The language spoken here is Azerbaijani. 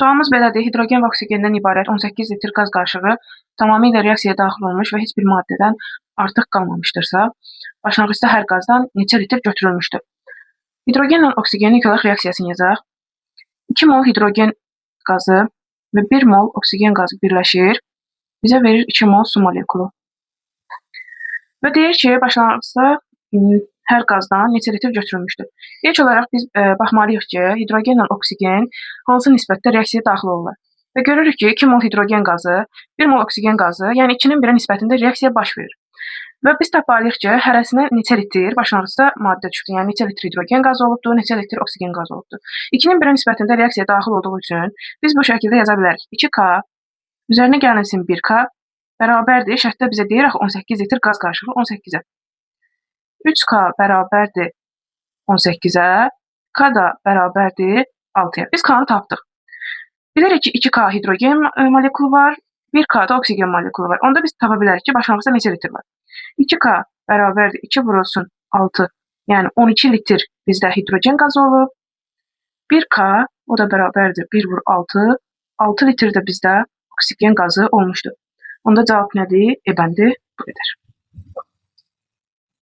Sualımız belədir. Hidrogen və oksigenden ibarət 18 litr qaz qarışığı tamamilə reaksiyaya daxil olmuş və heç bir maddədən artıq qalmamışdırsa, başlanğıcda hər qazdan neçə litr götürülmüşdür? Hidrogenlə oksigenin ilk olaraq reaksiyasını yazaq. 2 mol hidrogen qazı və 1 mol oksigen qazı birləşir. Bizə verir 2 mol su molekulu. Və deyir ki, başlanğıcda hər qazdan neçə litr götürülmüşdür. İlk olaraq biz baxmalıyıq ki, hidrogenlə oksigen hansı nisbətdə reaksiyaya daxil olurlar. Və görürük ki, 2 mol hidrogen qazı, 1 mol oksigen qazı, yəni 2-nin 1-ə nisbətində reaksiya baş verir. Və biz tapmalıyıq ki, hərəsinə neçə litr başlanğıcda maddə çıxdı. Yəni neçə litr hidrogen qazı olubdur, neçə litr oksigen qazı olubdur. 2-nin 1-ə nisbətində reaksiyaya daxil olduğu üçün biz bu şəkildə yaza bilərik. 2K üzərinə gəlinsin 1K bərabərdir. Şərtdə bizə deyir axı 18 litr qaz qarışığı 18-ə. 3K bərabərdir 18-ə, K da bərabərdir 6-ya. Biz K-nı tapdıq. Bilirik ki, 2K hidrogen molekulu var, 1K da oksigen molekulu var. Onda biz tapa bilərik ki, başlanğıcda neçə litr var. 2K bərabərdir 2 vurulsun 6, yəni 12 litr bizdə hidrogen qazı olub. 1K, o da bərabərdir 1 vur 6, 6 litr də bizdə oksigen qazı olmuşdur. Onda cavab nədir? E bəndi bu qədər.